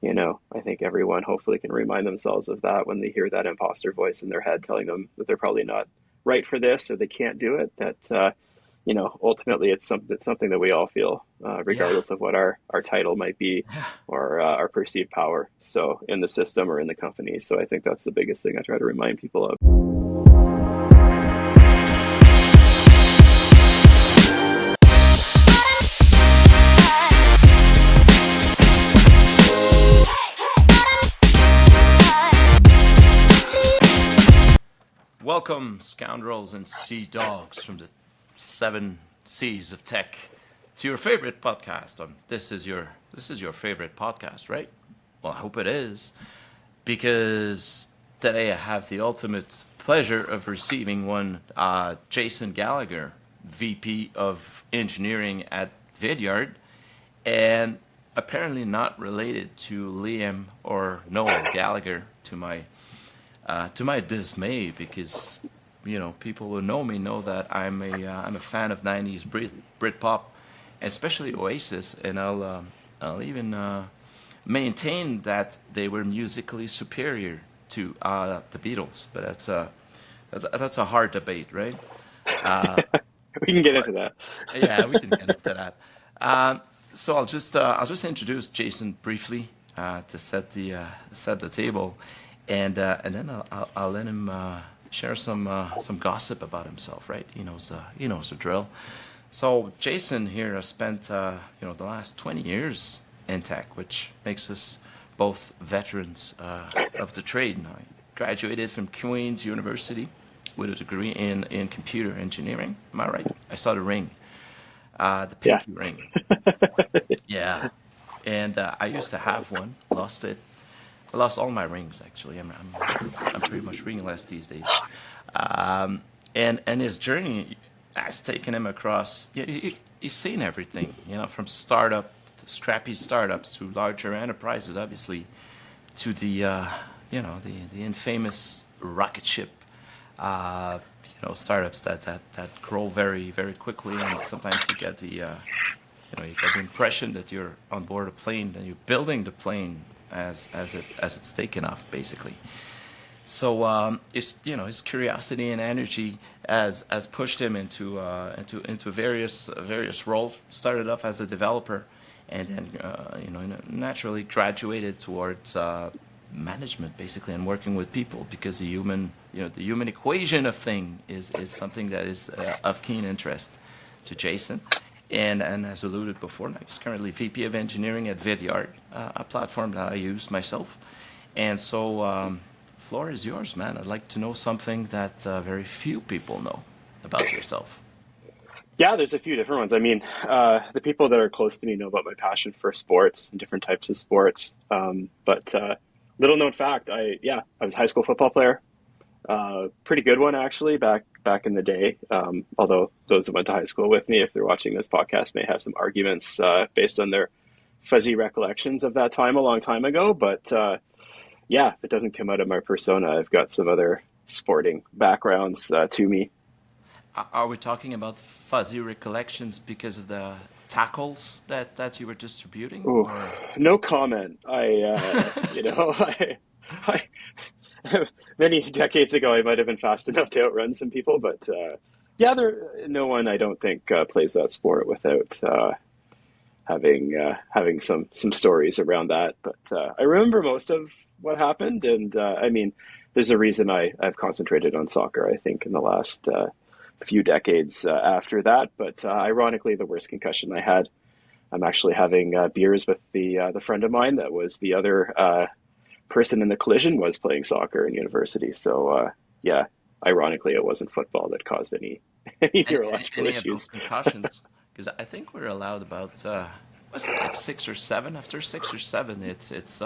I think everyone hopefully can remind themselves of that when they hear that imposter voice in their head telling them that they're probably not right for this or they can't do it. That ultimately it's something that we all feel, Yeah. regardless of what our title might be or our perceived power. So in the system or in the company. So I think that's the biggest thing I try to remind people of. Welcome, scoundrels and sea dogs from the seven seas of tech, to your favorite podcast. This is your favorite podcast, right? Well, I hope it is, because today I have the ultimate pleasure of receiving one, Jason Gallaugher, VP of Engineering at Vidyard, and apparently not related to Liam or Noel Gallagher, to my dismay, because people who know me know that I'm a fan of '90s Britpop, especially Oasis, and I'll even maintain that they were musically superior to the Beatles. But that's a hard debate, right? Uh, We can get but into that. yeah, we can get into that. Um, so I'll just introduce Jason briefly, to set the table, and then I'll let him share some gossip about himself. Right? He knows the drill. So Jason here has spent the last 20 years in tech, which makes us both veterans of the trade. Now, I graduated from Queen's University with a degree in computer engineering. Am I right? I saw the ring, the Yeah. pinky ring. Yeah, and I used to have one, lost it. I lost all my rings actually. I'm pretty much ringless these days. Um, and his journey has taken him across. Yeah, he's seen everything. From startup to scrappy startups to larger enterprises, obviously, to the infamous rocket ship, startups that grow very very quickly, and sometimes you get the impression that you're on board a plane and you're building the plane as it's taken off, basically. So his curiosity and energy has pushed him into various roles. Started off as a developer, and then naturally graduated towards management, basically, and working with people, because the human equation of thing is something that is of keen interest to Jason. And as alluded before, he's currently VP of Engineering at Vidyard, a platform that I use myself. And so, floor is yours, man. I'd like to know something that very few people know about yourself. Yeah, there's a few different ones. I mean, the people that are close to me know about my passion for sports and different types of sports. But little known fact, I was a high school football player. Pretty good one actually back in the day. Although those that went to high school with me, if they're watching this podcast, may have some arguments based on their fuzzy recollections of that time a long time ago. But yeah, if it doesn't come out of my persona, I've got some other sporting backgrounds to me. Are we talking about fuzzy recollections because of the tackles that you were distributing, Ooh, or? no comment. I many decades ago, I might have been fast enough to outrun some people, but yeah, no one I don't think plays that sport without having some stories around that. But I remember most of what happened, and I mean, there's a reason I've concentrated on soccer. I think in the last few decades after that. But ironically, the worst concussion I had, I'm actually having beers with the friend of mine that was the other person in the collision was playing soccer in university. So yeah, ironically, it wasn't football that caused any any neurological Any of those issues. concussions? Because I think we're allowed about what's it, like 6 or 7. After 6 or 7, it's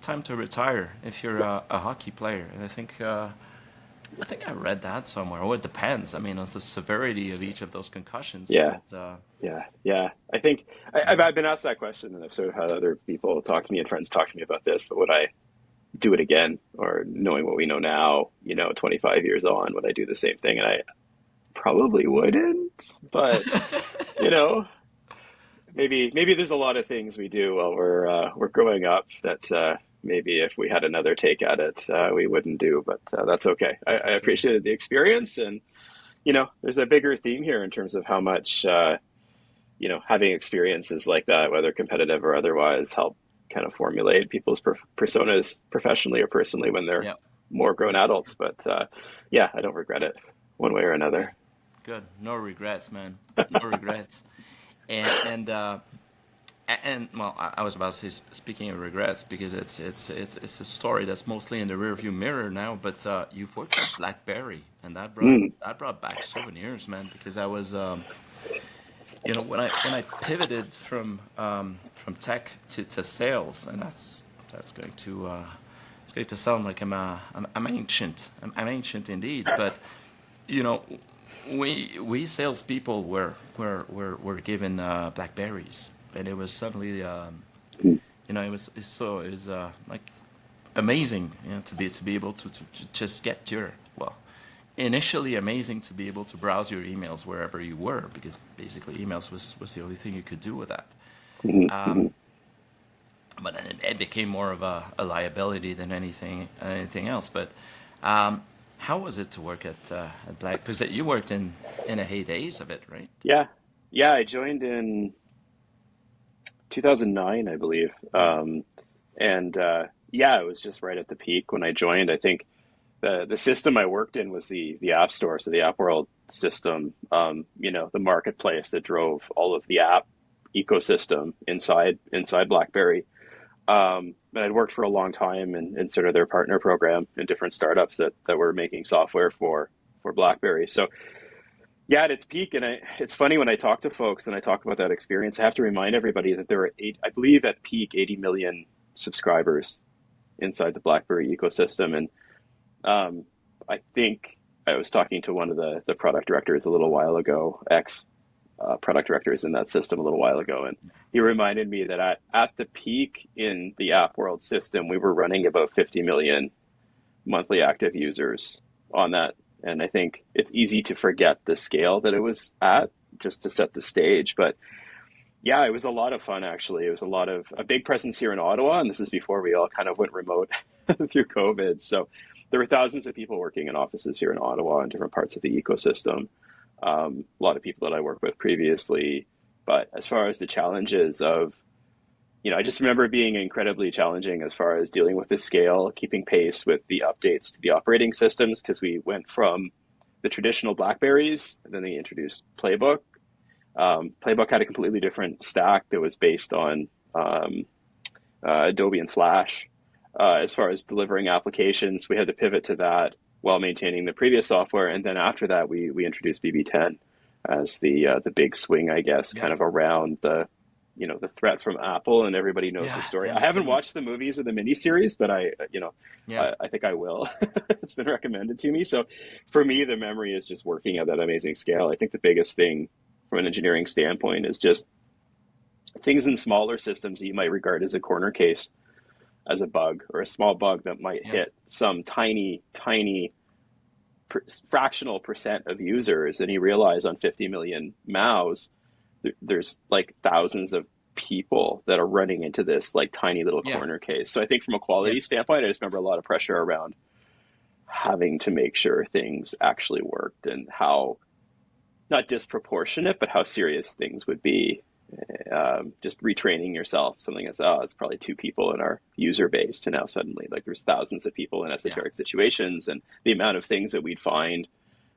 time to retire if you're a hockey player. And I think I read that somewhere. Oh, it depends. I mean, on the severity of each of those concussions. Yeah, But yeah. I think I've been asked that question, and I've sort of had other people talk to me and friends talk to me about this. But would I do it again, or knowing what we know now, 25 years on, would I do the same thing? And I probably wouldn't, but you know, maybe there's a lot of things we do while we're growing up that maybe if we had another take at it, we wouldn't do. But that's okay. I For sure. appreciated the experience, and there's a bigger theme here in terms of how much having experiences like that, whether competitive or otherwise, help kind of formulate people's personas professionally or personally when they're Yeah. more grown adults. But yeah, I don't regret it one way or Good. another. Good. No regrets, man. No regrets. And well, I was about to say, speaking of regrets, because it's a story that's mostly in the rearview mirror now. But you've worked at Blackberry, and Mm, that brought back souvenirs, man. Because I was, when I pivoted from tech to sales, and that's going to it's going to sound like I'm ancient. I'm ancient indeed, but you know, we salespeople were given Blackberries, and it was suddenly mm, it was like amazing, to be able to just get your well, initially amazing to be able to browse your emails wherever you were, because basically emails was the only thing you could do with that. mhm, Um, mhm. but then it became more of a liability than anything else. But how was it to work at Black? Because you worked in the heydays of it, right? Yeah, yeah. I joined in 2009, I believe. Yeah, And yeah, it was just right at the peak when I joined. I think the system I worked in was the App Store, so the App World system. The marketplace that drove all of the app ecosystem inside BlackBerry. And I'd worked for a long time in sort of their partner program in different startups that were making software for BlackBerry. So yeah, at its peak, and it's funny when I talk to folks and I talk about that experience, I have to remind everybody that there were I believe at peak 80 million subscribers inside the BlackBerry ecosystem. And I think I was talking to one of the product directors a little while ago, ex product directors in that system a little while ago, and he reminded me that at the peak in the App World system, we were running about 50 million monthly active users on that. And I think it's easy to forget the scale that it was at just to set the stage. But yeah, it was a lot of fun, actually. It was a big presence here in Ottawa. And this is before we all kind of went remote through COVID. So there were thousands of people working in offices here in Ottawa in different parts of the ecosystem. A lot of people that I worked with previously. But as far as the challenges of I just remember it being incredibly challenging as far as dealing with the scale, keeping pace with the updates to the operating systems, because we went from the traditional Blackberries, and then they introduced Playbook. Playbook had a completely different stack that was based on Adobe and Flash. As far as delivering applications, we had to pivot to that while maintaining the previous software. And then after that, we introduced BB10 as the big swing, I guess, yeah, kind of around the threat from Apple, and everybody knows the yeah, story. yeah. I No haven't kidding. watched the movies or the miniseries, but Yeah, I think I will. It's been recommended to me. So for me, the memory is just working at that amazing scale. I think the biggest thing from an engineering standpoint is just things in smaller systems that you might regard as a corner case, as a bug or a small bug that might yeah, hit some tiny, tiny fractional percent of users. And you realize on 50 million MAUs, there's like thousands of people that are running into this like tiny little yeah, corner case. So I think from a yeah, quality standpoint, I just remember a lot of pressure around having to make sure things actually worked, and how not disproportionate, but how serious things would be. Just retraining yourself, something that's, oh, it's probably two people in our user base, to now suddenly like there's thousands of people in yeah, esoteric situations, and the amount of things that we'd find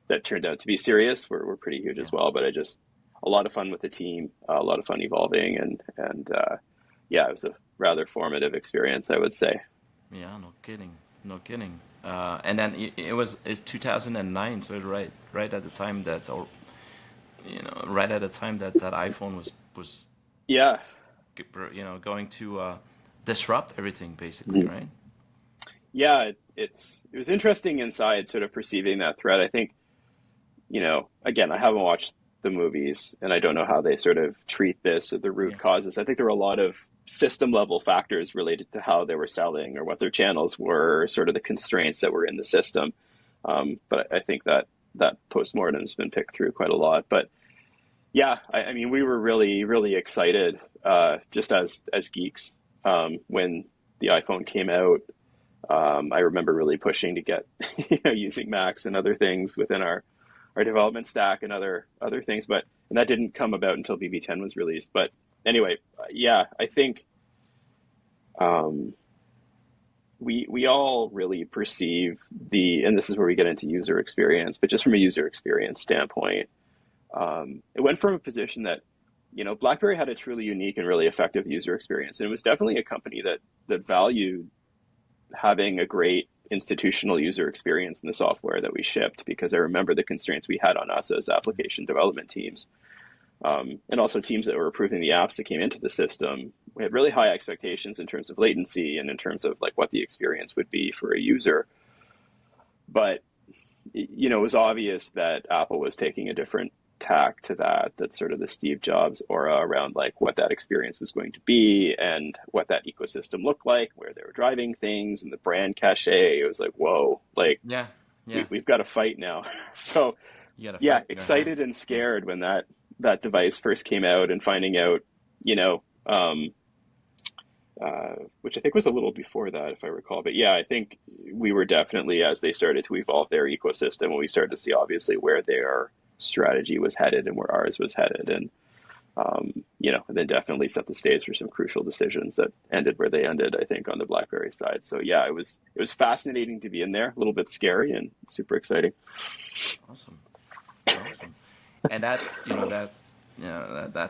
that turned out to be serious were pretty huge yeah, as well. But I just a lot of fun with the team, a lot of fun evolving, and yeah, it was a rather formative experience, I would say. yeah. No kidding. No kidding. And then it's 2009, so right at the time that, or right at the time that iPhone was Yeah. going to disrupt everything basically, Mhm. right? Yeah, it was interesting inside sort of perceiving that threat. I think, again, I haven't watched the movies and I don't know how they sort of treat this or the root Yeah, causes. I think there were a lot of system level factors related to how they were selling or what their channels were, sort of the constraints that were in the system. But I think that postmortem has been picked through quite a lot. But Yeah, I mean, we were really, really excited, just as geeks, when the iPhone came out. I remember really pushing to get, using Macs and other things within our development stack and other things, but and that didn't come about until BB10 was released. But anyway, yeah, I think um, we all really perceive and this is where we get into user experience, but just from a user experience standpoint, it went from a position that, BlackBerry had a truly unique and really effective user experience, and it was definitely a company that valued having a great institutional user experience in the software that we shipped, because I remember the constraints we had on us as application development teams, and also teams that were approving the apps that came into the system. We had really high expectations in terms of latency and in terms of like what the experience would be for a user. But it was obvious that Apple was taking a different tack to that sort of the Steve Jobs aura around like what that experience was going to be and what that ecosystem looked like, where they were driving things, and the brand cachet. It was like, whoa, like Yeah, yeah. we've got to fight now. So You got to yeah, fight in your hand. excited and Yeah. scared when that device first came out, and finding out, you know, um, which I think was a little before that, if I recall. But yeah, I think we were definitely, as they started to evolve their ecosystem, and we started to see obviously where their strategy was headed and where ours was headed, and and then definitely set the stage for some crucial decisions that ended where they ended, I think, on the BlackBerry side. So yeah, it was fascinating to be in there, a little bit scary and super exciting. Awesome. Awesome. And that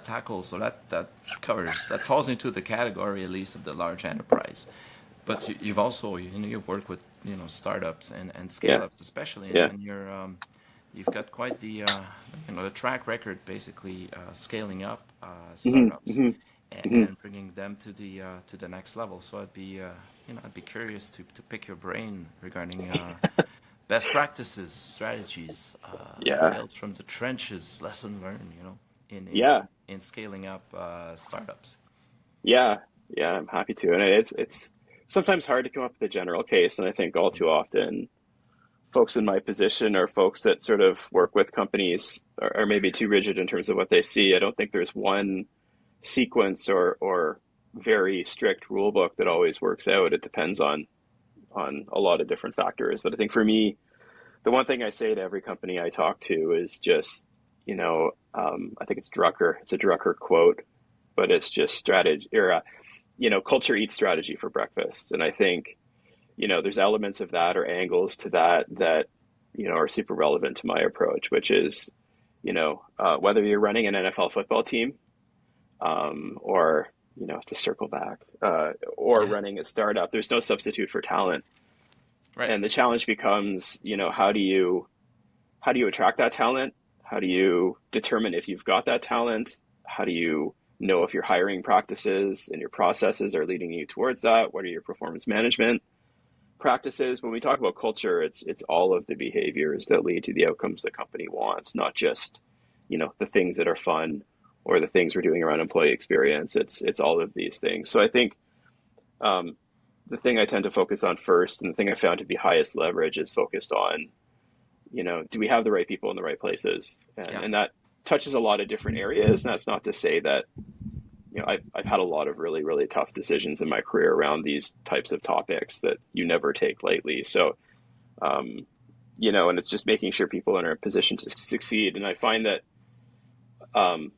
tackles, so that covers, that falls into the category at least of the large enterprise. But you've also, you've worked with, startups and scale Yeah, ups especially, yeah. and you've got quite the track record basically scaling up Hmm, startups hmm, hmm. and bringing them to the next level. So I'd be curious to pick your brain regarding best practices, strategies, Yeah, tales from the trenches, lesson learned, in in yeah, in scaling up startups. yeah, yeah. I'm happy to, and it's sometimes hard to come up with a general case, and I think all too often folks in my position or folks that sort of work with companies are maybe too rigid in terms of what they see. I don't think there's one sequence or very strict rule book that always works out. It depends on a lot of different factors. But I think for me, the one thing I say to every company I talk to is just, I think it's Drucker. It's a Drucker quote, but it's just strategy or, culture eats strategy for breakfast. And I think, there's elements of that or angles to that, are super relevant to my approach, which is, whether you're running an NFL football team, or, to circle back, or Yeah, running a startup, there's no substitute for talent. right. And the challenge becomes, how do you attract that talent? How do you determine if you've got that talent? How do you know if your hiring practices and your processes are leading you towards that? What are your performance management practices? When we talk about culture, it's all of the behaviors that lead to the outcomes the company wants, not just, the things that are fun or the things we're doing around employee experience. It's all of these things. So I think, um, the thing I tend to focus on first, and the thing I found to be highest leverage, is focused on, do we have the right people in the right places? And, Yeah, and that touches a lot of different areas. And that's not to say that, I've had a lot of really, really tough decisions in my career around these types of topics that you never take lightly. So, um, and it's just making sure people are in a position to succeed. And I find that, um,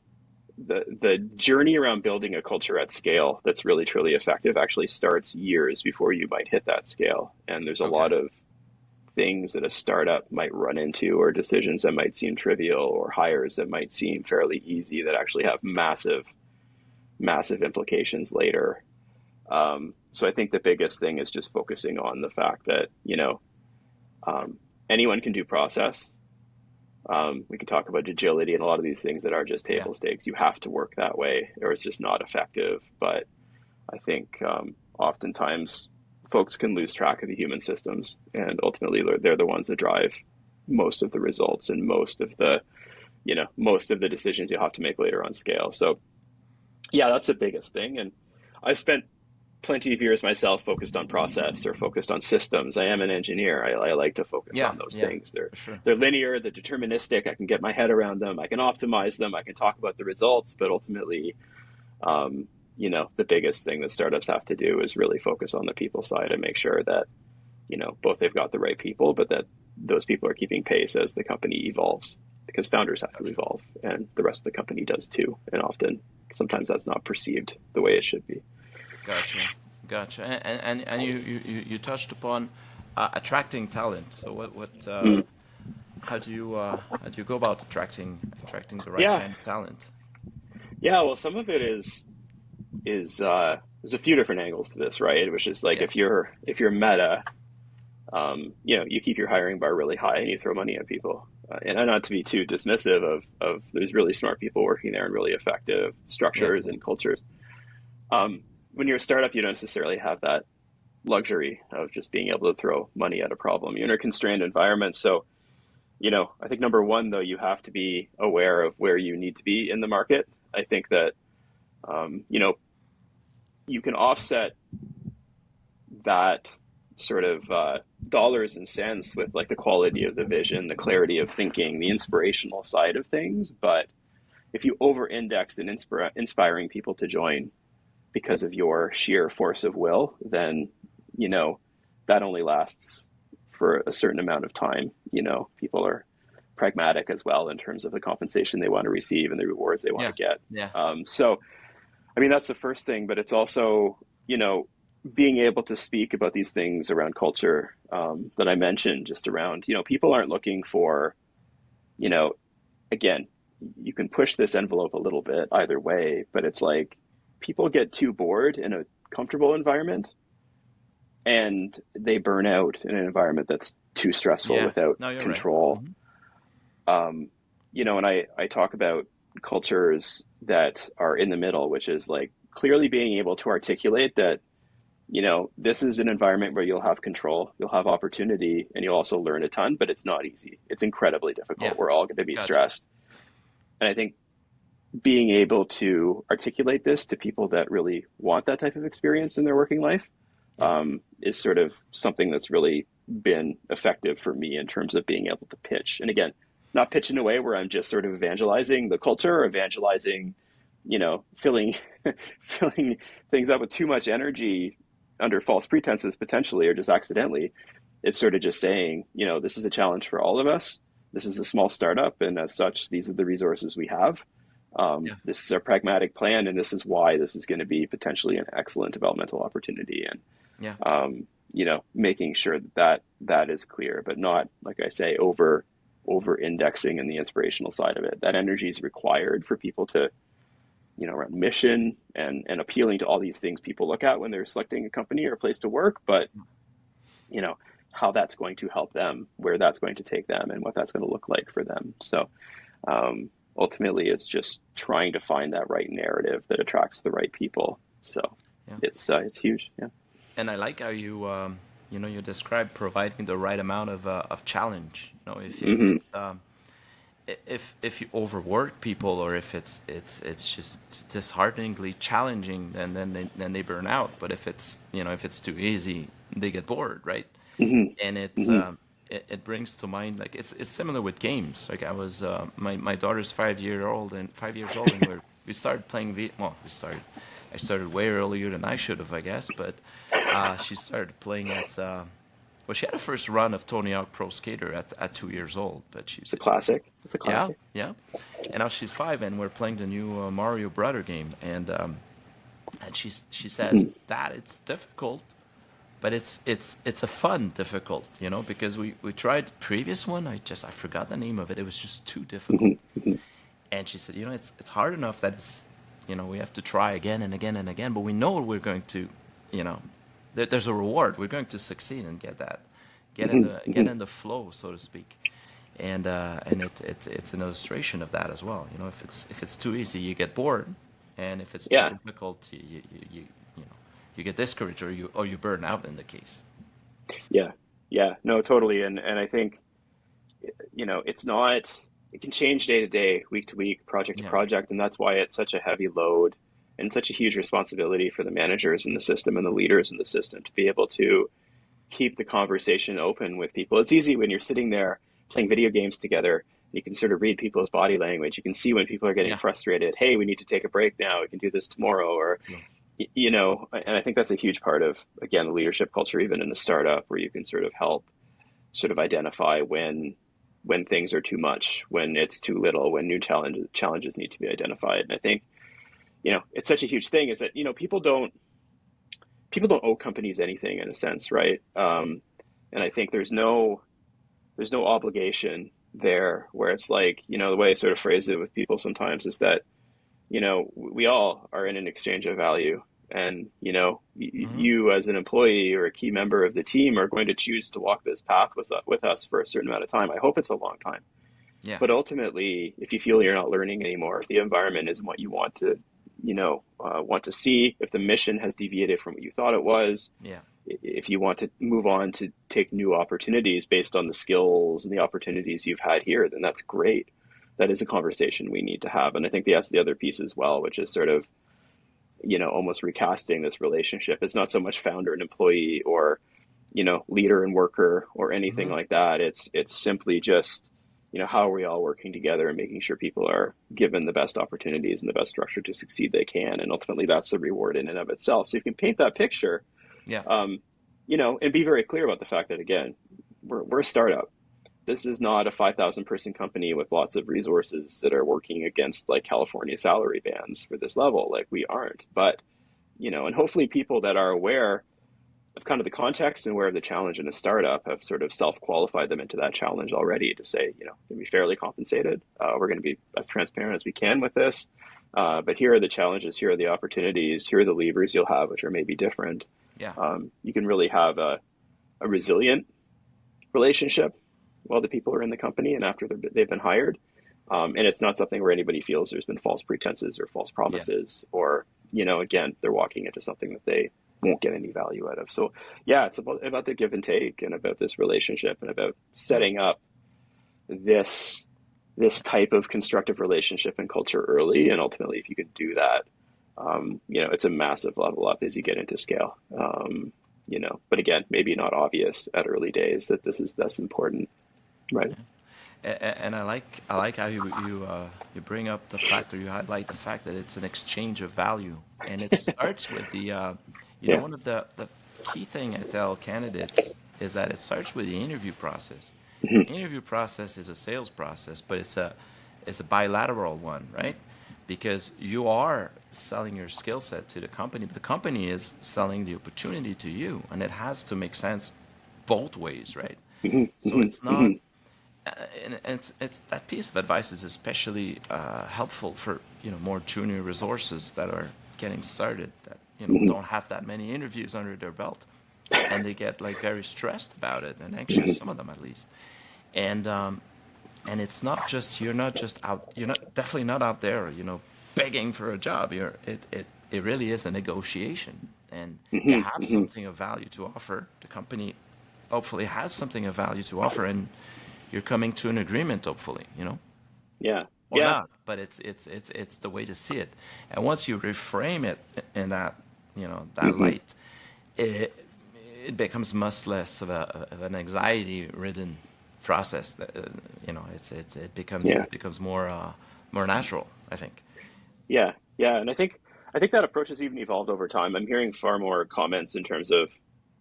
the journey around building a culture at scale that's really truly effective actually starts years before you might hit that scale. And there's a okay. lot of things that a startup might run into, or decisions that might seem trivial, or hires that might seem fairly easy, that actually have massive, massive implications later. So I think the biggest thing is just focusing on the fact that, um, anyone can do process. We can talk about agility and a lot of these things that are just Yeah, table stakes. You have to work that way, or it's just not effective. But I think, oftentimes folks can lose track of the human systems, and ultimately they're the ones that drive most of the results and most of the decisions you have to make later on scale. So yeah, that's the biggest thing. And I spent plenty of years myself focused on process or focused on systems. I am an engineer. I like to focus Yeah, on those yeah, things. They're for sure. they're linear, they're deterministic. I can get my head around them. I can optimize them. I can talk about the results, but ultimately, the biggest thing that startups have to do is really focus on the people side and make sure that, both they've got the right people, but that those people are keeping pace as the company evolves, because founders have to Gotcha. evolve and the rest of the company does too. And often, sometimes that's not perceived the way it should be. Gotcha. Gotcha. And you touched upon attracting talent. So Mm. how do you go about attracting the right Yeah. kind of talent? Yeah. Well, some of it is there's a few different angles to this, right? Which is like Yeah. if you're meta, you keep your hiring bar really high and you throw money at people. And not to be too dismissive of there's really smart people working there and really effective Yeah. structures and cultures. When you're a startup, you don't necessarily have that luxury of just being able to throw money at a problem. You're in a constrained environment. So, I think number one, though, you have to be aware of where you need to be in the market. I think that, you can offset that sort of dollars and cents with like the quality of the vision, the clarity of thinking, the inspirational side of things. But if you over index in inspiring people to join because of your sheer force of will, then, that only lasts for a certain amount of time. People are pragmatic as well in terms of the compensation they want to receive and the rewards they want Yeah. to get. Yeah. So, I mean, that's the first thing, but it's also, being able to speak about these things around culture that I mentioned, just around, people aren't looking for, you know, again, you can push this envelope a little bit either way, but it's like people get too bored in a comfortable environment and they burn out in an environment that's too stressful Yeah. without No, you're right. control. Hmm. Um, and I talk about cultures that are in the middle, which is like clearly being able to articulate that, this is an environment where you'll have control, you'll have opportunity, and you'll also learn a ton, but it's not easy. It's incredibly Yeah. difficult. We're all going to be Gotcha. stressed. And I think being able to articulate this to people that really want that type of experience in their working life Yeah. is sort of something that's really been effective for me in terms of being able to pitch. And again, not pitch in a way where I'm just sort of evangelizing the culture or evangelizing, filling filling things up with too much energy under false pretenses potentially or just accidentally. It's sort of just saying, this is a challenge for all of us. This is a small startup, and as such, these are the resources we have. Yeah. This is our pragmatic plan, and this is why this is going to be potentially an excellent developmental opportunity. And Yeah. making sure that is clear, but not, like I say, over indexing in the inspirational side of it. That energy is required for people to, around mission and appealing to all these things people look at when they're selecting a company or a place to work. But how that's going to help them, where that's going to take them, and what that's going to look like for them. So ultimately, it's just trying to find that right narrative that attracts the right people. So Yeah. it's huge. Yeah. And I like how you describe providing the right amount of challenge. If Hmm. it's if you overwork people, or if it's just dishearteningly challenging, then they burn out. But if it's too easy, they get bored, right? Hmm. And Hmm. it brings to mind, like, it's similar with games. Like, I was my daughter's 5 years old, and we started playing I started way earlier than I should have, I guess, but she started playing she had a first run of Tony Hawk Pro Skater at 2 years old, but It's a classic. It's a yeah, classic. yeah, and now she's 5, and we're playing the new Mario Brother game, and she says, Hmm. "Dad, it's difficult, but it's a fun difficult, because we tried the previous one. I forgot the name of it. It was just too difficult." Hmm. Hmm. And she said, it's hard enough that we have to try again and again and again, but we know we're going to, there's a reward. We're going to succeed and get Hmm. get Hmm. in the flow, so to speak. And it's an illustration of that as well. If it's too easy, you get bored, and if it's too Yeah. difficult, you get discouraged, or you burn out in the case. Yeah. Yeah. No, totally. And I think, it's not, it can change day to day, week to week, project to Yeah. project. And that's why it's such a heavy load and such a huge responsibility for the managers in the system and the leaders in the system to be able to keep the conversation open with people. It's easy when you're sitting there playing video games together. You can sort of read people's body language. You can see when people are getting frustrated. Hey, we need to take a break now. We can do this tomorrow. Or, you know, and I think that's a huge part of, again, the leadership culture, even in the startup, where you can sort of help sort of identify when things are too much, when it's too little, when new challenges need to be identified. And I think, you know, it's such a huge thing is that, you know, people don't owe companies anything in a sense, right? And I think there's no obligation there where it's like, you know, the way I sort of phrase it with people sometimes is that, you know, we all are in an exchange of value. And, you know, you as an employee or a key member of the team are going to choose to walk this path with us for a certain amount of time. I hope it's a long time. Yeah. But ultimately, if you feel you're not learning anymore, if the environment isn't what you want to, you know, want to see, if the mission has deviated from what you thought it was, if you want to move on to take new opportunities based on the skills and the opportunities you've had here, then that's great. That is a conversation we need to have. And I think that's the other piece as well, which is sort of, you know, almost recasting this relationship. It's not so much founder and employee or, you know, leader and worker or anything like that. It's simply just, you know, how are we all working together and making sure people are given the best opportunities and the best structure to succeed they can. And ultimately that's the reward in and of itself. So if you can paint that picture, you know, and be very clear about the fact that, again, we're a startup. This is not a 5,000 person company with lots of resources that are working against like California salary bands for this level. Like we aren't, but, you know, and hopefully people that are aware of kind of the context and aware of the challenge in a startup have sort of self-qualified them into that challenge already to say, you know, going to be fairly compensated. We're going to be as transparent as we can with this. But here are the challenges, here are the opportunities, here are the levers you'll have, which are maybe different. You can really have a resilient relationship while the people are in the company and after they've been hired. And it's not something where anybody feels there's been false pretenses or false promises or, you know, again, they're walking into something that they won't get any value out of. So yeah, it's about the give and take and about this relationship and about setting up this type of constructive relationship and culture early. And ultimately, if you could do that, you know, it's a massive level up as you get into scale. You know, but again, maybe not obvious at early days that that's important. Right. And I like how you bring up the fact, or you highlight the fact that it's an exchange of value, and it starts with the you know, one of the key thing I tell candidates is that it starts with the interview process. The interview process is a sales process, but it's a bilateral one, right? Because you are selling your skill set to the company, but the company is selling the opportunity to you, and it has to make sense both ways, right? So it's not. And it's that piece of advice is especially helpful for, you know, more junior resources that are getting started, that, you know, don't have that many interviews under their belt, and they get like very stressed about it and anxious, some of them at least. And it's not just you're not definitely not out there, you know, begging for a job. It really is a negotiation, and you have something of value to offer. The company hopefully has something of value to offer, and you're coming to an agreement, hopefully, you know? Or not, but it's the way to see it. And once you reframe it in that, you know, that light, it becomes much less of an anxiety-ridden process. That, you know, it becomes more natural, I think. Yeah, and I think that approach has even evolved over time. I'm hearing far more comments in terms of,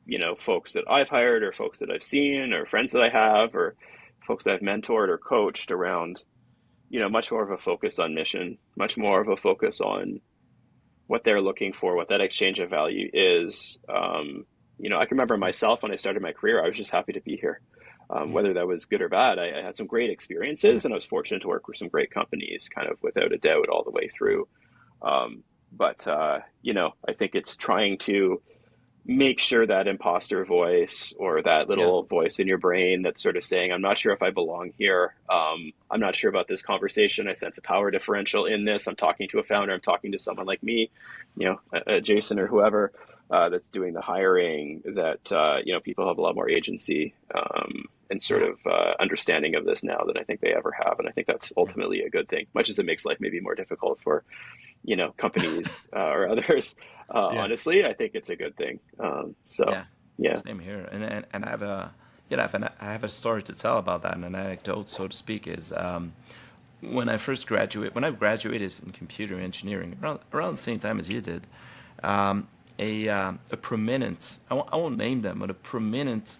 you know, folks that I've hired or folks that I've seen or friends that I have or folks that I've mentored or coached around, you know, much more of a focus on mission, much more of a focus on what they're looking for, what that exchange of value is. You know, I can remember myself when I started my career, I was just happy to be here. Whether that was good or bad, I had some great experiences and I was fortunate to work with some great companies kind of without a doubt all the way through. But you know, I think it's trying to make sure that imposter voice or that little voice in your brain that's sort of saying, I'm not sure if I belong here. I'm not sure about this conversation. I sense a power differential in this. I'm talking to a founder. I'm talking to someone like me, you know, Jason or whoever. that's doing the hiring, that people have a lot more agency and sort Yeah. of understanding of this now than I think they ever have, and I think that's Yeah. ultimately a good thing. Much as it makes life maybe more difficult for companies or others, Yeah. honestly, I think it's a good thing. So Yeah. yeah, Same here. And I have a I have a story to tell about that, and an anecdote, so to speak, is when I graduated in computer engineering around the same time as you did, a prominent, I won't name them, but a prominent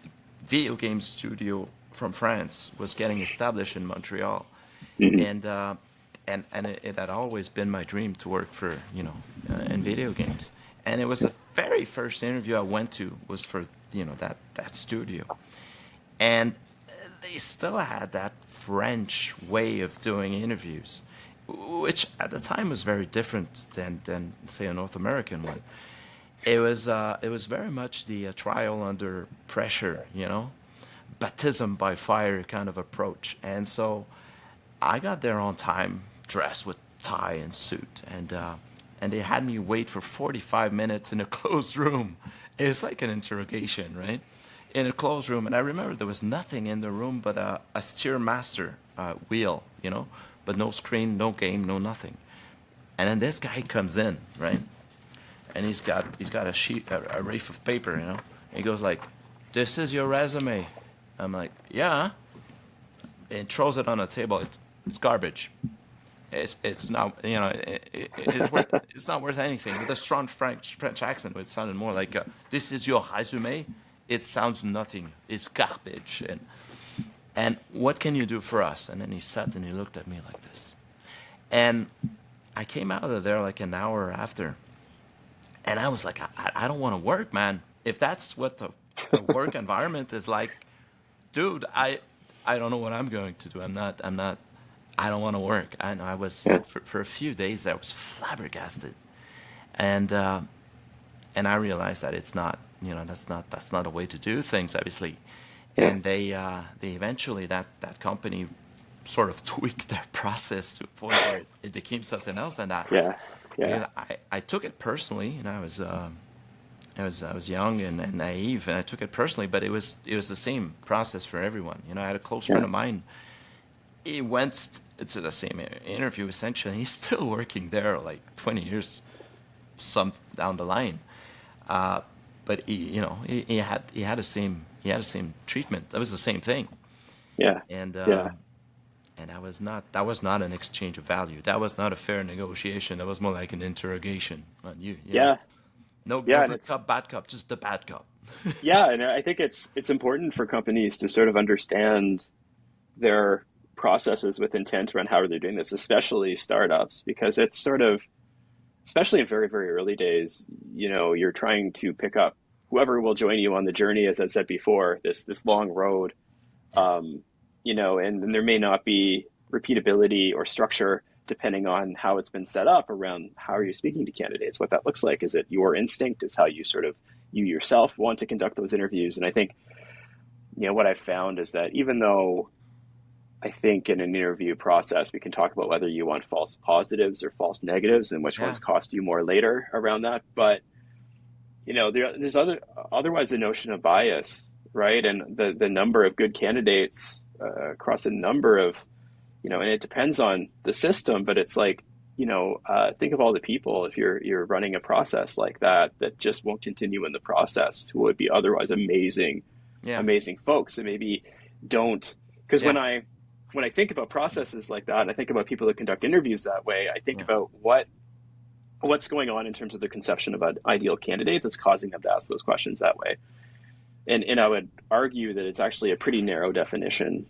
video game studio from France was getting established in Montreal, hmm and it had always been my dream to work for in video games, and it was the very first interview I went to was for that studio, and they still had that French way of doing interviews, which at the time was very different than say a North American one. It was very much the trial under pressure, baptism by fire kind of approach. And so I got there on time, dressed with tie and suit, and they had me wait for 45 minutes in a closed room. It's like an interrogation, right? In a closed room, and I remember there was nothing in the room but a Steermaster wheel, but no screen, no game, no nothing. And then this guy comes in, right? And he's got a sheet, a reef of paper, And he goes like, "This is your resume." I'm like, "Yeah." And throws it on the table. It's garbage. It's not it's not worth anything. With a strong French accent, it sounded more like, "This is your resume." It sounds nothing. It's garbage. And what can you do for us? And then he sat and he looked at me like this. And I came out of there like an hour after, and I was like, I don't want to work, man. If that's what the work environment is like, dude, I don't know what I'm going to do. I don't want to work. And I was yeah, for a few days I was flabbergasted, and I realized that it's not, that's not a way to do things, obviously. yeah, And they eventually, that company sort of tweaked their process to a point where it became something else than that. yeah, yeah, Because I took it personally, and I was young and naive, and I took it personally. But it was the same process for everyone. I had a close friend yeah, of mine. He went to the same interview essentially. And he's still working there, like 20 years, some down the line. But he had the same treatment. That was the same thing, yeah, and yeah, that was not an exchange of value. That was not a fair negotiation. That was more like an interrogation. On yeah, no yeah, and good cop, bad cop, just the bad cop. yeah, and I think it's important for companies to sort of understand their processes with intent around how they're doing this, especially startups, because it's sort of, especially in very, very early days, you're trying to pick up whoever will join you on the journey, as I've said before, this long road, Yeah, and there may not be repeatability or structure depending on how it's been set up around how are you speaking to candidates, what that looks like. Is it your instinct? Is how you sort of, you yourself want to conduct those interviews? And I think, what I've found is that even though I think in an interview process, we can talk about whether you want false positives or false negatives and which yeah, ones cost you more later around that. But, there's otherwise the notion of bias, right? And the number of good candidates across a number of, and it depends on the system, but it's like, think of all the people, if you're running a process like that just won't continue in the process, who would be otherwise amazing, yeah, amazing folks, and maybe don't, because yeah, when I think about processes like that, and I think about people that conduct interviews that way, I think yeah, about what's going on in terms of the conception of an ideal candidate that's causing them to ask those questions that way. And I would argue that it's actually a pretty narrow definition,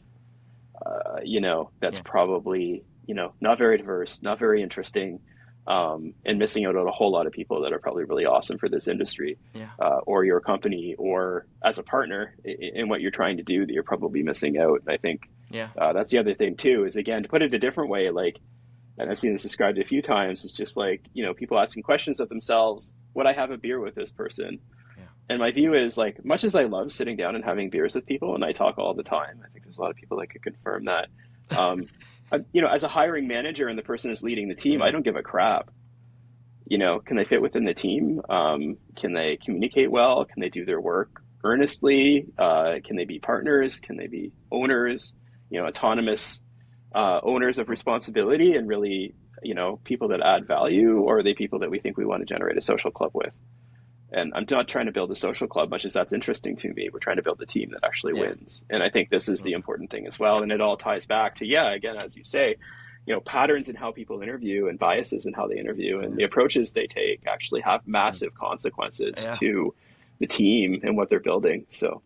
that's yeah, probably, not very diverse, not very interesting, and missing out on a whole lot of people that are probably really awesome for this industry, yeah, or your company, or as a partner in what you're trying to do, that you're probably missing out. And I think yeah, that's the other thing too, is again, to put it a different way, like, and I've seen this described a few times, it's just like, people asking questions of themselves, would I have a beer with this person? yeah, And my view is, like, much as I love sitting down and having beers with people, and I talk all the time, I think there's a lot of people that could confirm that. Um, as a hiring manager and the person is leading the team, I yeah, don't give a crap. can they fit within the team? Can they communicate well? Can they do their work earnestly? Can they be partners? Can they be owners? Autonomous owners of responsibility and really, people that add value, or are they people that we think we want to generate a social club with? And I'm not trying to build a social club, much as that's interesting to me. We're trying to build a team that actually wins. And I think this is the important thing as well. And it all ties back to, again, as you say, patterns in how people interview and biases in how they interview and the approaches they take actually have massive consequences to the team and what they're building. So,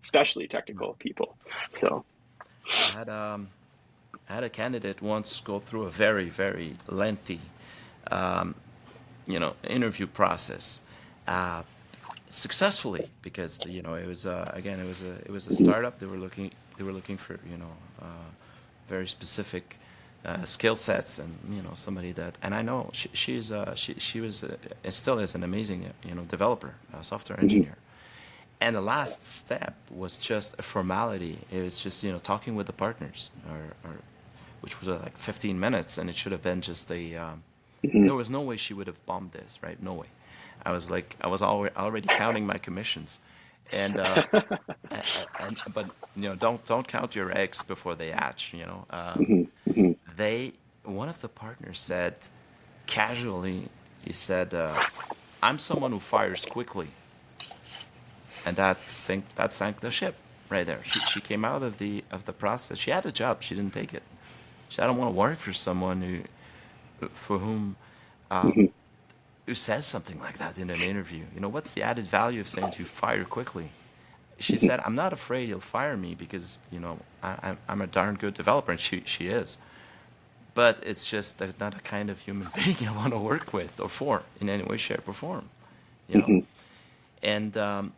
especially technical people. So, I had a candidate once go through a very, very lengthy, interview process. Successfully, because it was it was a startup. They were looking for very specific skill sets, and somebody that, and I know she was still is an amazing developer, software engineer. And the last step was just a formality. It was just talking with the partners, or which was like 15 minutes, and it should have been just a. There was no way she would have bombed this, right? No way. I was already counting my commissions, but don't count your eggs before they hatch. One of the partners said casually, he said, "I'm someone who fires quickly," and that sank the ship right there. She came out of the process. She had a job, she didn't take it. She said, "I don't want to work for someone for whom." Who says something like that in an interview? What's the added value of saying you fire quickly? She said, "I'm not afraid he'll fire me because, I'm a darn good developer," and she is. But it's just not a kind of human being I want to work with or for in any way, shape, or form. And I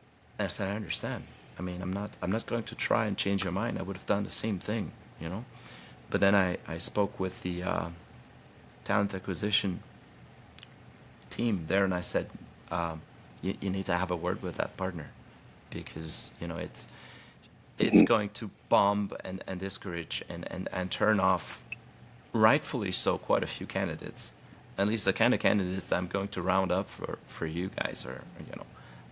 said, "I understand. I mean, I'm not going to try and change your mind. I would have done the same thing, But then I spoke with the talent acquisition team there, and I said, you need to have a word with that partner, because it's going to bomb and discourage and turn off, rightfully so, quite a few candidates. At least the kind of candidates that I'm going to round up for you guys are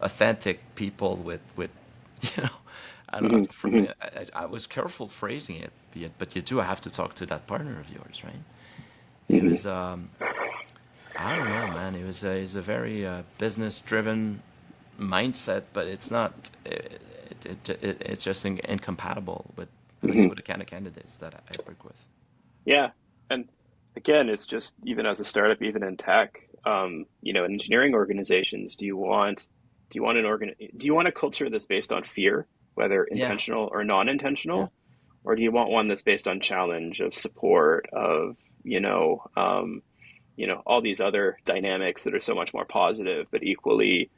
authentic people with I don't know. I was careful phrasing it, but you do have to talk to that partner of yours, right? It was I don't know, man. It was a very business-driven mindset, but it's not. It's just incompatible with, at least with the kind of candidates that I work with. Yeah, and again, it's just, even as a startup, even in tech, in engineering organizations, do you want a culture that's based on fear, whether intentional or non-intentional, or do you want one that's based on challenge, of support, of all these other dynamics that are so much more positive, but equally,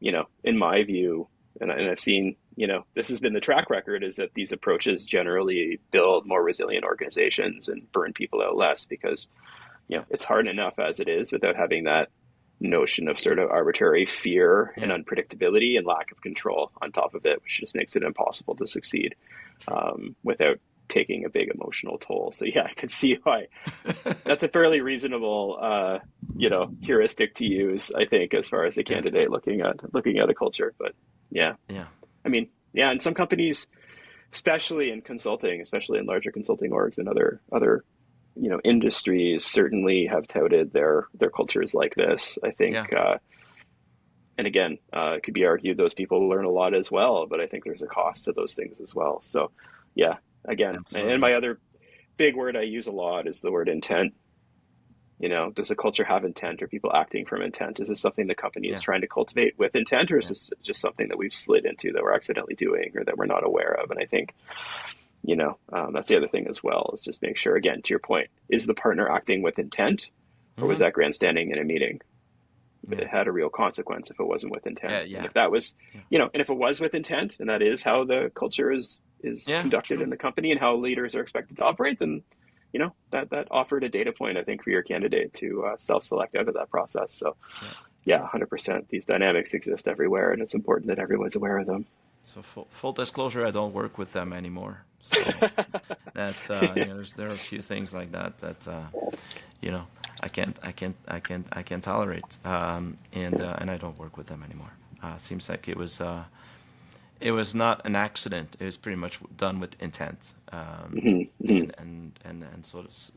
in my view, and I've seen, this has been the track record, is that these approaches generally build more resilient organizations and burn people out less, because, it's hard enough as it is without having that notion of sort of arbitrary fear and unpredictability and lack of control on top of it, which just makes it impossible to succeed without taking a big emotional toll. So I could see why that's a fairly reasonable, heuristic to use, I think, as far as a candidate looking at a culture. But I mean, and some companies, especially in consulting, especially in larger consulting orgs and other industries, certainly have touted their cultures like this. I think, and again, it could be argued those people learn a lot as well, but I think there's a cost to those things as well. So again, absolutely. And my other big word I use a lot is the word intent. Does the culture have intent? Are people acting from intent? Is this something the company is trying to cultivate with intent, or is this just something that we've slid into that we're accidentally doing or that we're not aware of? And I think, that's the other thing as well, is just make sure, again, to your point, is the partner acting with intent, or was that grandstanding in a meeting? It had a real consequence if it wasn't with intent. And if that was, and if it was with intent, and that is how the culture is conducted in the company and how leaders are expected to operate, then that offered a data point, I think, for your candidate to self-select out of that process. So 100%, these dynamics exist everywhere, and it's important that everyone's aware of them. So full disclosure, I don't work with them anymore. So that's there are a few things like that I can't tolerate. And I don't work with them anymore. Seems like it was not an accident. It was pretty much done with intent. And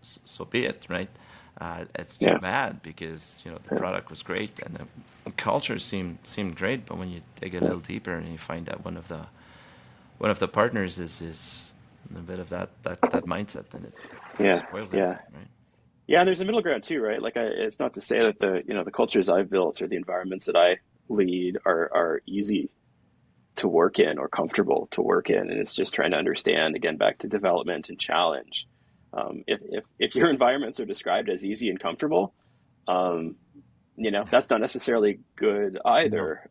so be it, right? It's too Yeah. bad because the product was great and the culture seemed great, but when you dig a little deeper and you find that one of the partners is a bit of that mindset, and it Yeah. spoils Yeah. everything, right? Yeah, and there's a middle ground too, right? Like, it's not to say that the cultures I've built or the environments that I lead are easy to work in or comfortable to work in, and it's just trying to understand, again, back to development and challenge. If your environments are described as easy and comfortable, um, that's not necessarily good No. either,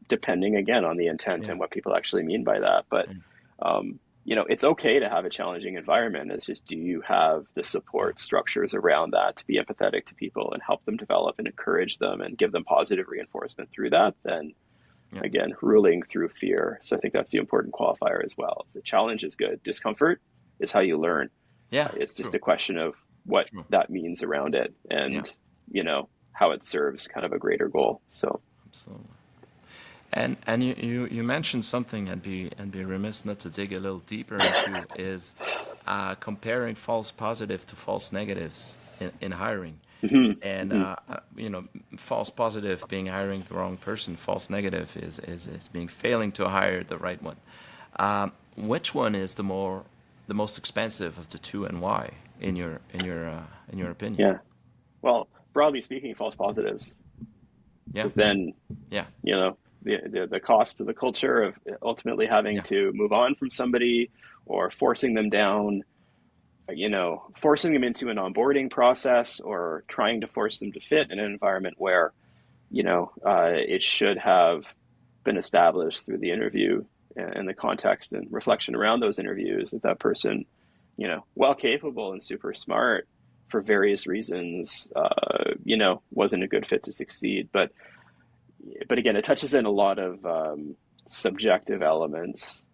depending again on the intent Yeah. and what people actually mean by that. But Mm. it's okay to have a challenging environment. It's just, do you have the Yeah. support structures around that to be empathetic to people and help them develop and encourage them and give them positive reinforcement through that? Then Yeah. again, ruling through fear. So I think that's the important qualifier as well. The challenge is good. Discomfort is how you learn. Yeah. It's just True. a question of what True. that means around it Yeah. and, how it serves kind of a greater goal. So, Absolutely. And you mentioned something I'd be remiss not to dig a little deeper into is comparing false positive to false negatives in hiring. mhm, And mhm. false positive being hiring the wrong person, false negative is being failing to hire the right one. Which one is the most expensive of the two, and why, in your opinion? Yeah. Well, broadly speaking, false positives, Yeah, because then, yeah, the cost to the culture of ultimately having yeah, to move on from somebody or forcing them down, forcing them into an onboarding process or trying to force them to fit in an environment where, it should have been established through the interview and the context and yeah, reflection around those interviews that person, while capable and super smart for various reasons, wasn't a good fit to succeed. But again, it touches in a lot of subjective elements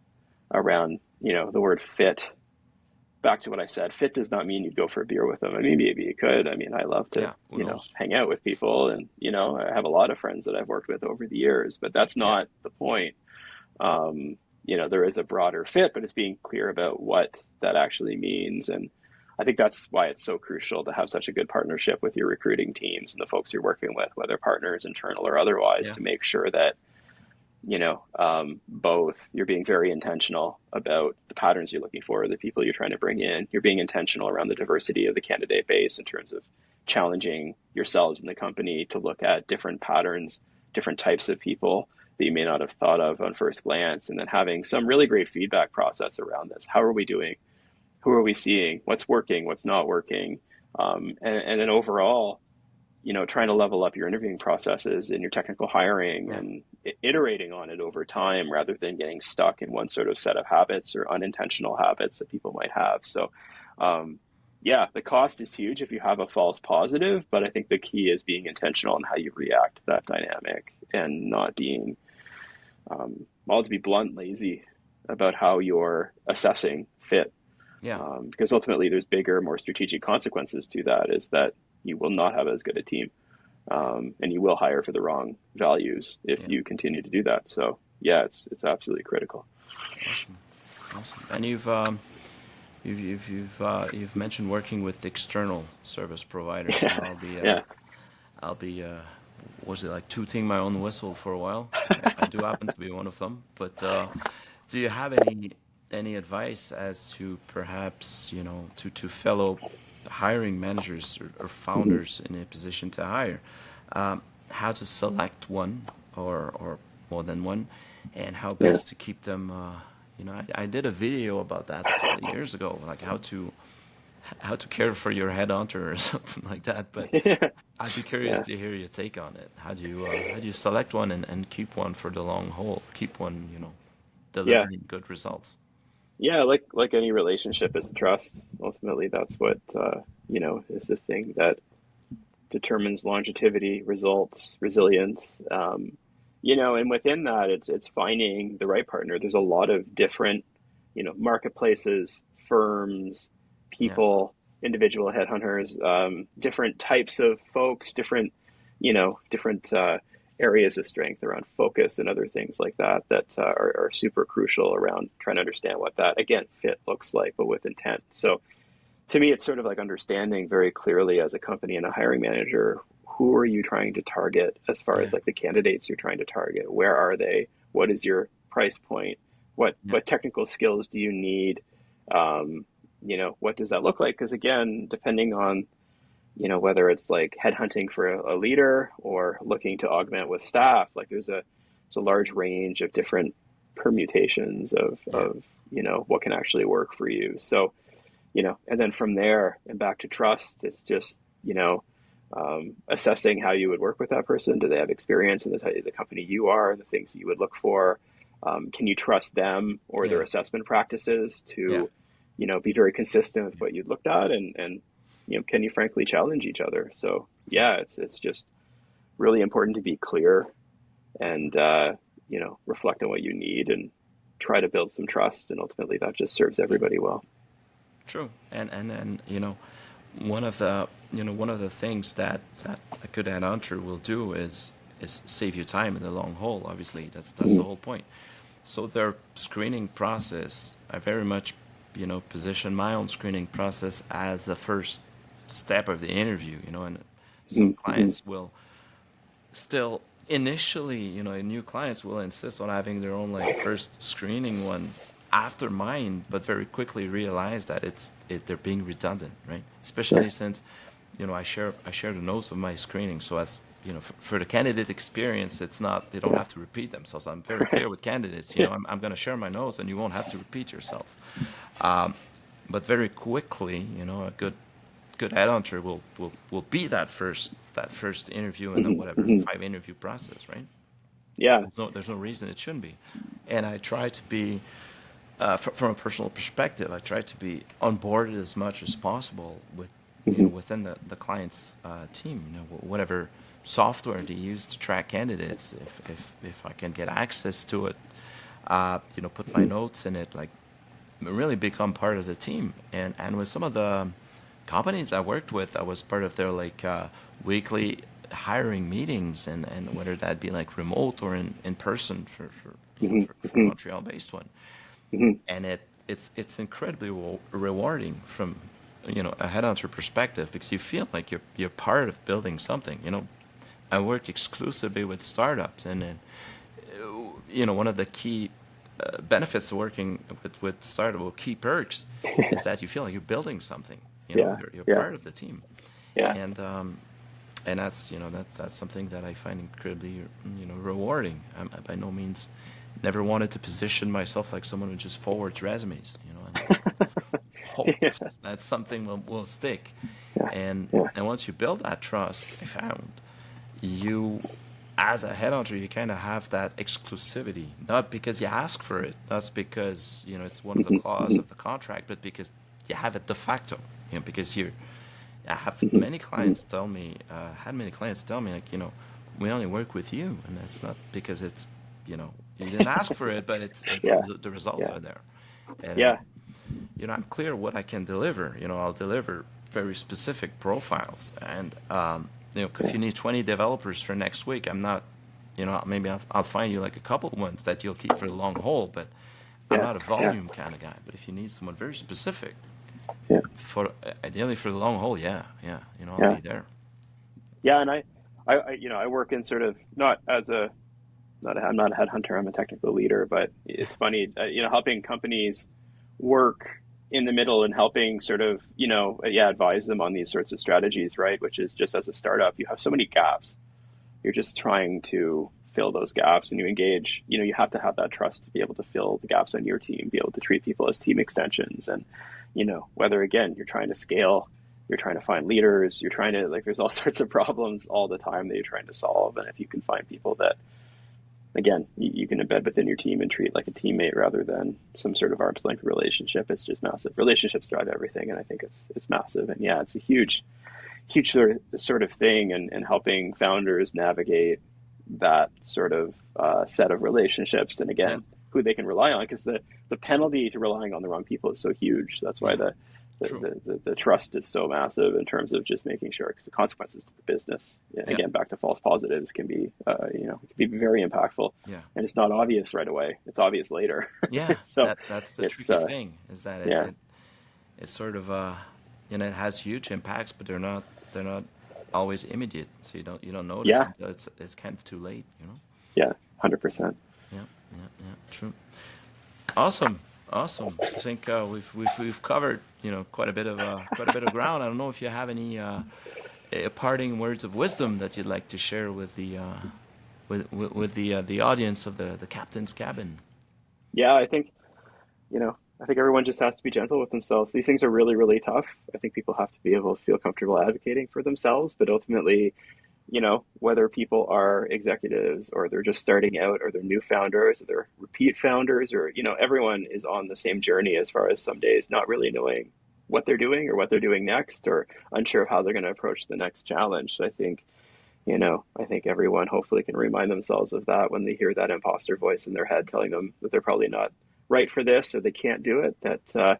around, the word fit. Back to what I said, fit does not mean you'd go for a beer with them. I mean, maybe you could. I mean, I love to, yeah. Who knows? hang out with people, and, I have a lot of friends that I've worked with over the years, but that's Yeah, not the point. There is a broader fit, but it's being clear about what that actually means. And I think that's why it's so crucial to have such a good partnership with your recruiting teams and the folks you're working with, whether partners, internal or otherwise, yeah, to make sure that, both you're being very intentional about the patterns you're looking for, the people you're trying to bring in. You're being intentional around the diversity of the candidate base in terms of challenging yourselves in the company to look at different patterns, different types of people that you may not have thought of on first glance, and then having some really great feedback process around this. How are we doing? Who are we seeing? What's working? What's not working? And then overall, trying to level up your interviewing processes and your technical hiring yeah, and iterating on it over time rather than getting stuck in one sort of set of habits or unintentional habits that people might have. So, yeah, the cost is huge if you have a false positive, but I think the key is being intentional in how you react to that dynamic and not being, well, to be blunt, lazy about how you're assessing fit. yeah, Because ultimately there's bigger, more strategic consequences to that, is that you will not have as good a team, and you will hire for the wrong values if yeah. you continue to do that. So yeah, it's absolutely critical. Awesome, awesome. And you've mentioned working with external service providers, and Yeah, yeah, I'll be was it like tooting my own whistle for a while? I do happen to be one of them, but do you have any advice as to perhaps to fellow hiring managers or mhm, founders in a position to hire, um, how to select one or more than one, and how yeah, best to keep them? I did a video about that a couple of years ago, like how to care for your headhunter or something like that. But yeah, I'd be curious yeah, to hear your take on it. How do you select one and keep one for the long haul? Keep one, yeah. delivering good results. Yeah, like any relationship, is trust. Ultimately, that's what is the thing that determines longevity, results, resilience. And within that, it's finding the right partner. There's a lot of different, marketplaces, firms, Yeah, people. individual headhunters, different types of folks, different areas of strength around focus and other things like that are super crucial around trying to understand what that, again, fit looks like, but with intent. So to me, it's sort of like understanding very clearly as a company and a hiring manager, who are you trying to target as far as Yeah. like the candidates you're trying to target? Where are they? What is your price point? Yeah. What technical skills do you need? What does that look like? Because again, depending on, whether it's like headhunting for a leader or looking to augment with staff, like there's a large range of different permutations Yeah. of what can actually work for you. So, and then from there and back to trust, it's just, assessing how you would work with that person. Do they have experience in the company you are, the things that you would look for? Can you trust them or their Yeah. assessment practices Yeah. to, be very consistent with what you'd looked at, and can you frankly challenge each other? So Yeah. yeah, it's just really important to be clear and reflect on what you need and try to build some trust, and ultimately that just serves everybody well. True. And one of the things that a good headhunter will do is save you time in the long haul. Obviously, that's the whole point. So their screening process, I very much, position my own screening process as the first step of the interview. And some Mm-hmm. clients will still initially, new clients will insist on having their own like first screening one after mine, but very quickly realize that they're being redundant, right? Especially Yeah. since, I share the notes of my screening, so as for the candidate experience, it's not they don't Yeah. have to repeat themselves. I'm very clear with candidates, Yeah. I'm going to share my notes, and you won't have to repeat yourself. But very quickly, a good headhunter will be that first interview in the Mm-hmm. whatever Mm-hmm. 5 interview process, right? Yeah. There's no reason it shouldn't be, and I try to be from a personal perspective. I try to be onboarded as much as possible with Mm-hmm. within the client's team. Whatever software they use to track candidates, if I can get access to it, put my Mm-hmm. notes in it, like really become part of the team. And with some of the companies I worked with, I was part of their like weekly hiring meetings, and whether that be like remote or in person for for the Mm-hmm. Montreal based one. Mm-hmm. And it's incredibly rewarding from a headhunter perspective, because you feel like you're part of building something. I work exclusively with startups, and then one of the key benefits to working with startup, or key perks, is that you feel like you're building something. Yeah. You're Yeah. part of the team, Yeah. and that's something that I find incredibly rewarding. I'm by no means never wanted to position myself like someone who just forwards resumes, and hope Yeah. that something will stick. Yeah. And Yeah. and once you build that trust, I found you, as a headhunter, you kind of have that exclusivity, not because you ask for it, not because it's one of the Mm-hmm. clauses Mm-hmm. of the contract, but because you have it de facto. Because you're I have Mm-hmm. many Mm-hmm. clients tell me, had many clients tell me, like, we only work with you, and that's not because it's, you didn't ask for it, but it's Yeah. the results Yeah. are there, and Yeah. I'm clear what I can deliver. I'll deliver very specific profiles, and if Yeah. you need 20 developers for next week, I'm not, maybe I'll find you like a couple of ones that you'll keep for the long haul, but I'm Yeah. not a Yeah. volume kind of guy. But if you need someone very specific, Yeah. for ideally for the long haul, yeah, yeah, I'll Yeah. be there. Yeah. And I work in sort of not as a not a, I'm not a headhunter. I'm a technical leader, but it's funny, helping companies work in the middle and helping sort of, yeah, advise them on these sorts of strategies, right? Which is just as a startup, you have so many gaps. You're just trying to fill those gaps, and you engage, you have to have that trust to be able to fill the gaps on your team, be able to treat people as team extensions. And, whether again, you're trying to scale, you're trying to find leaders, you're trying to, like, there's all sorts of problems all the time that you're trying to solve. And if you can find people that, again, you can embed within your team and treat like a teammate rather than some sort of arm's length relationship, it's just massive. Relationships drive everything, and I think it's massive. And yeah, it's a huge sort of thing, and helping founders navigate that sort of set of relationships, and Yeah, again, who they can rely on, because the penalty to relying on the wrong people is so huge. That's why yeah, True. The trust is so massive in terms of just making sure, because the consequences to the business, again, back to false positives, can be, can be very impactful. Yeah. And it's not obvious right away. It's obvious later. Yeah. So That's the tricky thing, is that it's sort of it has huge impacts, but they're not always immediate. So you don't notice until it's kind of too late. Yeah, 100%. Yeah. True. Awesome. I think we've covered quite a bit of ground. I don't know if you have any parting words of wisdom that you'd like to share with the the audience of the Captain's Cabin. Yeah, I think everyone just has to be gentle with themselves. These things are really, really tough. I think people have to be able to feel comfortable advocating for themselves, but ultimately, whether people are executives or they're just starting out or they're new founders or they're repeat founders or, everyone is on the same journey as far as some days not really knowing what they're doing or what they're doing next, or unsure of how they're going to approach the next challenge. So I think everyone hopefully can remind themselves of that when they hear that imposter voice in their head telling them that they're probably not right for this or they can't do it, that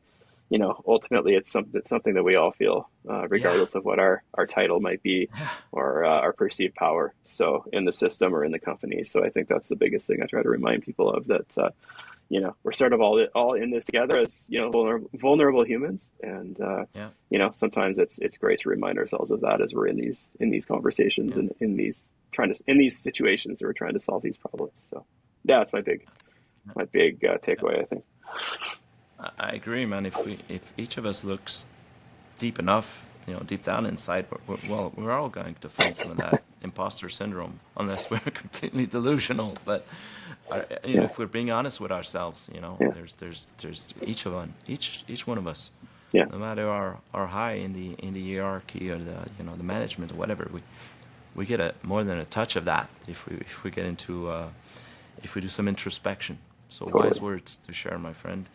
ultimately it's something that we all feel, regardless of what our title might be or our perceived power, so in the system or in the company. So I think that's the biggest thing I try to remind people of, that we're sort of all in this together as vulnerable humans, and sometimes it's great to remind ourselves of that as we're in these conversations and in these situations that we're trying to solve these problems. So that's my big takeaway, I think. I agree, man. If each of us looks deep enough, deep down inside, we're all going to find some of that imposter syndrome, unless we're completely delusional. But if we're being honest with ourselves, there's each one of us, no matter our high in the hierarchy or the management or whatever, we get more than a touch of that if we get into if we do some introspection. So totally. Wise words to share, my friend.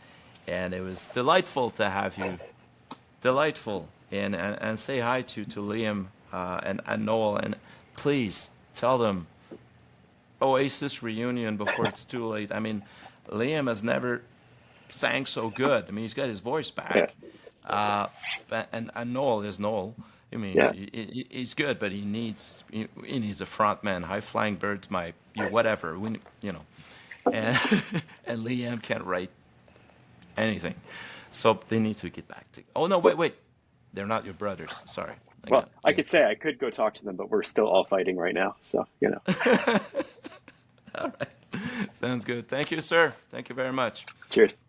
And it was delightful to have you. Delightful. And say hi to Liam and Noel. And please tell them Oasis reunion before it's too late. I mean, Liam has never sang so good. I mean, he's got his voice back. And Noel is Noel. I mean, he's good, but he needs a front man. High flying birds, whatever. And Liam can't write anything, so they need to get back to. Oh no, wait, they're not your brothers. Sorry. I could say I could go talk to them, but we're still all fighting right now. So All right, sounds good. Thank you, sir. Thank you very much. Cheers.